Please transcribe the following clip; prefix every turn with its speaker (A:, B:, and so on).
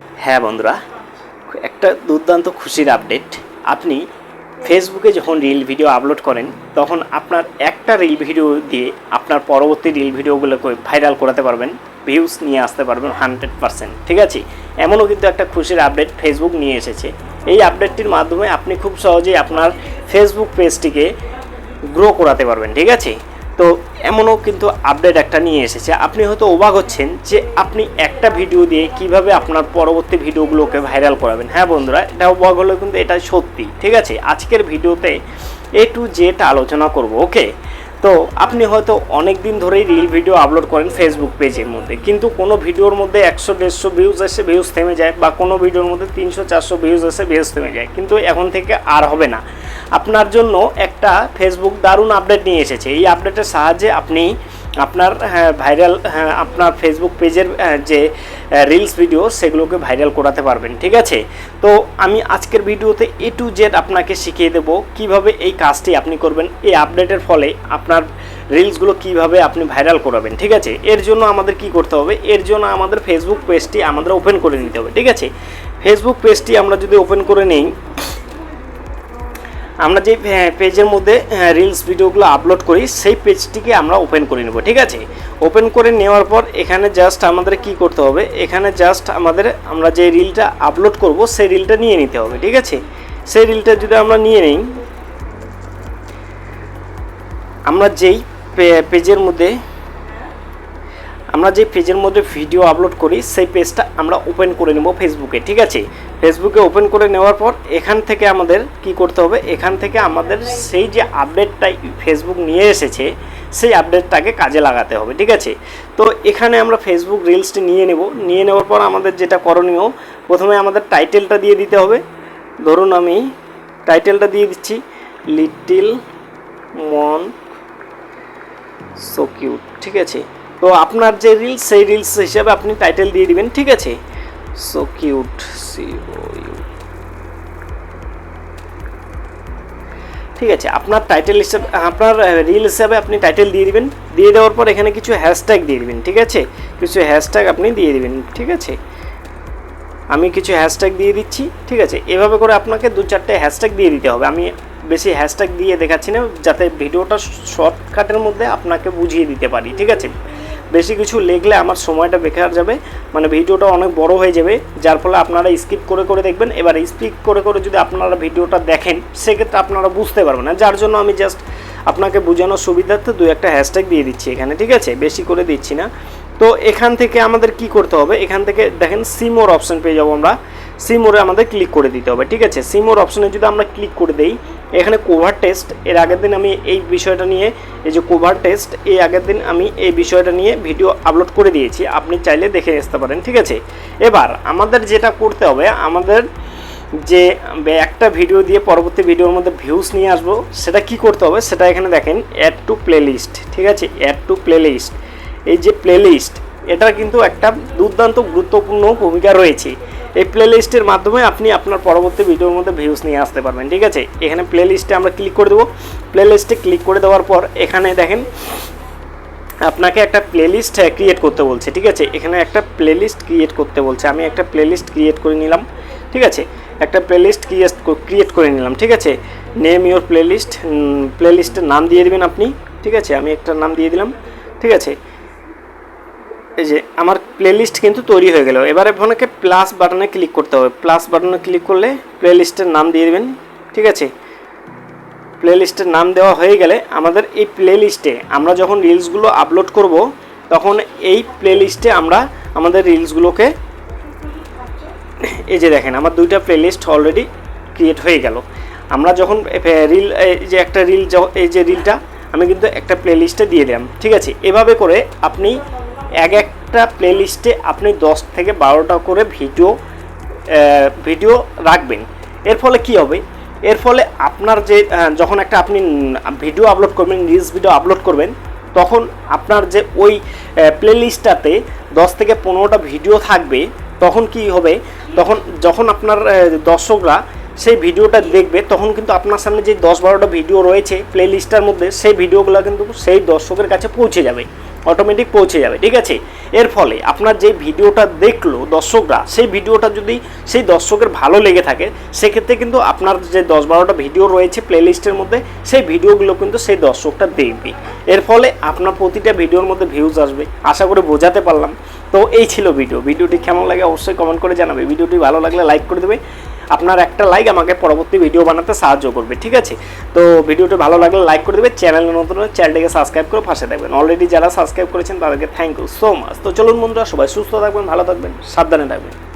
A: হ্যাঁ বন্ধুরা, একটা দুর্দান্ত খুশির আপডেট। আপনি ফেসবুকে যখন রিল ভিডিও আপলোড করেন তখন আপনার একটা রিল ভিডিও দিয়ে আপনার পরবর্তী রিল ভিডিওগুলোকে ভাইরাল করাতে পারবেন, ভিউজ নিয়ে আসতে পারবেন 100%। ঠিক আছে, এমনও কিন্তু একটা খুশির আপডেট ফেসবুক নিয়ে এসেছে। এই আপডেটটির মাধ্যমে আপনি খুব সহজেই আপনার ফেসবুক পেজটিকে গ্রো করাতে পারবেন। ঠিক আছে, তো এমনও কিন্তু আপডেট একটা নিয়ে এসেছে। আপনি হয়তো অবাক হচ্ছেন যে আপনি একটা ভিডিও দিয়ে কিভাবে আপনার পরবর্তী ভিডিওগুলোকে ভাইরাল করাবেন। হ্যাঁ বন্ধুরা, এটা অবাক হলেও কিন্তু এটা সত্যি। ঠিক আছে, আজকের ভিডিওতে A to Z আলোচনা করব। ওকে, তো আপনি হয়তো অনেক দিন ধরেই রিল ভিডিও আপলোড করেন ফেসবুক পেজের মধ্যে, কিন্তু কোনো ভিডিওর মধ্যে 100-150 ভিউজ এসে ভিউজ থেমে যায়, বা কোনো ভিডিওর মধ্যে 300-400 ভিউজ এসে ভিউজ থেমে যায়। কিন্তু এখন থেকে আর হবে না। আপনার জন্য একটা ফেসবুক দারুণ আপডেট নিয়ে এসেছে। এই আপডেটের সাহায্যে আপনি আপনার ভাইরাল আপনার ফেসবুক পেজের যে রিলস ভিডিও সেগুলোকে ভাইরাল করাতে পারবেন। ঠিক আছে, তো আমি আজকের ভিডিওতে A to Z আপনাকে শিখিয়ে দেবো কিভাবে এই কাজটি আপনি করবেন। এই আপডেটের ফলে আপনার রিলসগুলো কিভাবে আপনি ভাইরাল করাবেন। ঠিক আছে, এর জন্য আমাদের কি করতে হবে? এর জন্য আমাদের ফেসবুক পেজটি আমাদের ওপেন করে নিতে হবে। ঠিক আছে, ফেসবুক পেজটি আমরা যদি ওপেন করে নিই, আমরা যে পেজের মধ্যে রিলস ভিডিওগুলো আপলোড করি সেই পেজটিকে আমরা ওপেন করে নেব। ঠিক আছে, ওপেন করে নেওয়ার পর এখানে জাস্ট আমাদের কি করতে হবে? এখানে জাস্ট আমরা যে রিলটা আপলোড করব সেই রিলটা নিয়ে নিতে হবে। ঠিক আছে, সেই রিলটা যদি আমরা নিয়ে নিই, আমরা যেই পেজের মধ্যে ভিডিও আপলোড করি সেই পেজটা আমরা ওপেন করে নেব ফেসবুকে। ঠিক আছে, ফেসবুকে ওপেন করে নেওয়ার পর এখান থেকে আমাদের কি করতে হবে? এখান থেকে আমাদের সেই যে আপডেটটাই ফেসবুক নিয়ে এসেছে সেই আপডেটটাকে কাজে লাগাতে হবে। ঠিক আছে, তো এখানে আমরা ফেসবুক রিলসটি নিয়ে নেওয়ার পর আমাদের যেটা করণীয়, প্রথমে আমাদের টাইটেলটা দিয়ে দিতে হবে। ধরুন আমি টাইটেলটা দিয়ে দিচ্ছি লিটল মন সো কিউট। ঠিক আছে, তো আপনার যে রিলস সেই রিলস হিসাবে আপনি টাইটেল দিয়ে দিবেন। ঠিক আছে, সো কিউট ঠিক আছে, আপনার টাইটেল হিসাবে আপনার রিল হিসাবে আপনি টাইটেল দিয়ে দিবেন। দিয়ে দেওয়ার পর এখানে কিছু হ্যাশট্যাগ দিয়ে দিবেন। ঠিক আছে, কিছু হ্যাশট্যাগ আপনি দিয়ে দিবেন। ঠিক আছে, আমি কিছু হ্যাশট্যাগ দিয়ে দিচ্ছি। ঠিক আছে, এভাবে করে আপনাকে 2-4টে হ্যাশট্যাগ দিয়ে দিতে হবে। আমি বেশি হ্যাশট্যাগ দিয়ে দেখাচ্ছি না, যাতে ভিডিওটা শর্টকাটের মধ্যে আপনাকে বুঝিয়ে দিতে পারি। ঠিক আছে, বেশি কিছু লিখলে আমার সময়টা বেকার যাবে, মানে ভিডিওটা অনেক বড় হয়ে যাবে, যার ফলে আপনারা স্কিপ করে করে দেখবেন। এবার স্কিপ করে করে যদি আপনারা ভিডিওটা দেখেন সেক্ষেত্রে আপনারা বুঝতে পারবেন না, যার জন্য আমি জাস্ট আপনাকে বোঝানোর সুবিধার্থে 2-1টা হ্যাশট্যাগ দিয়ে দিচ্ছি এখানে। ঠিক আছে, বেশি করে দিচ্ছি না। তো এখান থেকে আমাদের কি করতে হবে? এখান থেকে দেখেন সিমোর অপশন পেয়ে যাবো আমরা। সিমোরে আমাদের ক্লিক করে দিতে হবে। ঠিক আছে, সিমোর অপশনে যদি আমরা ক্লিক করে দেই, এখানে কোভার টেস্ট, এর আগের দিন আমি এই বিষয়টা নিয়ে, এই যে কোভার টেস্ট, এই আগের দিন আমি এই বিষয়টা নিয়ে ভিডিও আপলোড করে দিয়েছি, আপনি চাইলে দেখে আসতে পারেন। ঠিক আছে, এবার আমাদের যেটা করতে হবে, আমাদের যে একটা ভিডিও দিয়ে পরবর্তী ভিডিওর মধ্যে ভিউজ নিয়ে আসবো, সেটা কি করতে হবে? সেটা এখানে দেখেন অ্যাড টু প্লেলিস্ট। ঠিক আছে, অ্যাড টু প্লেলিস্ট, এই যে প্লেলিস্ট, এটা কিন্তু একটা দুর্দান্ত গুরুত্বপূর্ণ ভূমিকা রয়েছে। এই প্লেলিস্টের মাধ্যমে আপনি আপনার পরবর্তী ভিডিওর মধ্যে ভিউজ নিয়ে আসতে পারবেন। ঠিক আছে, এখানে প্লেলিস্টে আমরা ক্লিক করে দেবো। প্লেলিস্টে ক্লিক করে দেওয়ার পর এখানে দেখেন আপনাকে একটা প্লেলিস্ট ক্রিয়েট করতে বলছে। ঠিক আছে, এখানে একটা প্লেলিস্ট ক্রিয়েট করতে বলছে। আমি একটা প্লেলিস্ট ক্রিয়েট করে নিলাম। ঠিক আছে, একটা প্লেলিস্ট ক্রিয়েট করে নিলাম। ঠিক আছে, নেম ইউর প্লেলিস্ট, প্লেলিস্টের নাম দিয়ে দেবেন আপনি। ঠিক আছে, আমি একটা নাম দিয়ে দিলাম। ঠিক আছে, এই যে আমার প্লেলিস্ট কিন্তু তৈরি হয়ে গেল। এবারে আপনাকে প্লাস বাটনে ক্লিক করতে হবে। প্লাস বাটনে ক্লিক করলে প্লেলিস্টের নাম দিয়ে দেবেন। ঠিক আছে, প্লেলিস্টের নাম দেওয়া হয়ে গেলে আমাদের এই প্লেলিস্টে আমরা যখন রিলসগুলো আপলোড করব, তখন এই প্লেলিস্টে আমরা আমাদের রিলসগুলোকে, এই যে দেখেন আমার 2টা প্লেলিস্ট অলরেডি ক্রিয়েট হয়ে গেল। আমরা যখন রিল, এই যে একটা রিল, এই যে রিলটা আমি কিন্তু একটা প্লেলিস্টে দিয়ে দিলাম। ঠিক আছে, এভাবে করে আপনি একটা প্লেলিস্টে আপনি 10 থেকে 12টা করে ভিডিও রাখবেন। এর ফলে কি হবে? এর ফলে আপনার যে যখন একটা আপনি ভিডিও আপলোড করবেন, রিলস ভিডিও আপলোড করবেন, তখন আপনার যে ওই প্লেলিস্টটাতে 10 থেকে 15টা ভিডিও থাকবে। তখন কি হবে? তখন যখন আপনার দর্শকরা সেই ভিডিওটা দেখবে, তখন কিন্তু আপনার সামনে যে 10-12টা ভিডিও রয়েছে প্লেলিস্টটার মধ্যে, সেই ভিডিওগুলো কিন্তু সেই দর্শকের কাছে পৌঁছে যাবে। অটোমেটিক পৌঁছে যাবে, ঠিক আছে। এর ফলে আপনার যে ভিডিওটা দেখলো দর্শকরা, সেই ভিডিওটা যদি সেই দর্শকের ভালো লেগে থাকে, সেক্ষেত্রে কিন্তু আপনার যে 10-12টা ভিডিও রয়েছে প্লেলিস্টের মধ্যে, সেই ভিডিওগুলো কিন্তু সেই দর্শকটা দেখবে। এর ফলে আপনার প্রতিটা ভিডিওর মধ্যে ভিউজ আসবে। আশা করি বোঝাতে পারলাম। তো এই ছিল ভিডিওটি কেমন লাগে অবশ্যই কমেন্ট করে জানাবে। ভিডিওটি ভালো লাগলে লাইক করে দেবে। আপনার একটা লাইক আমাকে পরবর্তী ভিডিও বানাতে সাহায্য করবে, ঠিক আছে। তো ভিডিওটি ভালো লাগলে লাইক করে দেবে। চ্যানেলে নতুন হলে চ্যানেলটিকে সাবস্ক্রাইব করে পাশে থাকবেন। অলরেডি যারা সাবস্ক্রাইব করেছেন তাদেরকে থ্যাংক ইউ সো মাচ। তো চলুন বন্ধুরা, সবাই সুস্থ থাকবেন, ভালো থাকবেন, সাবধানে থাকবেন।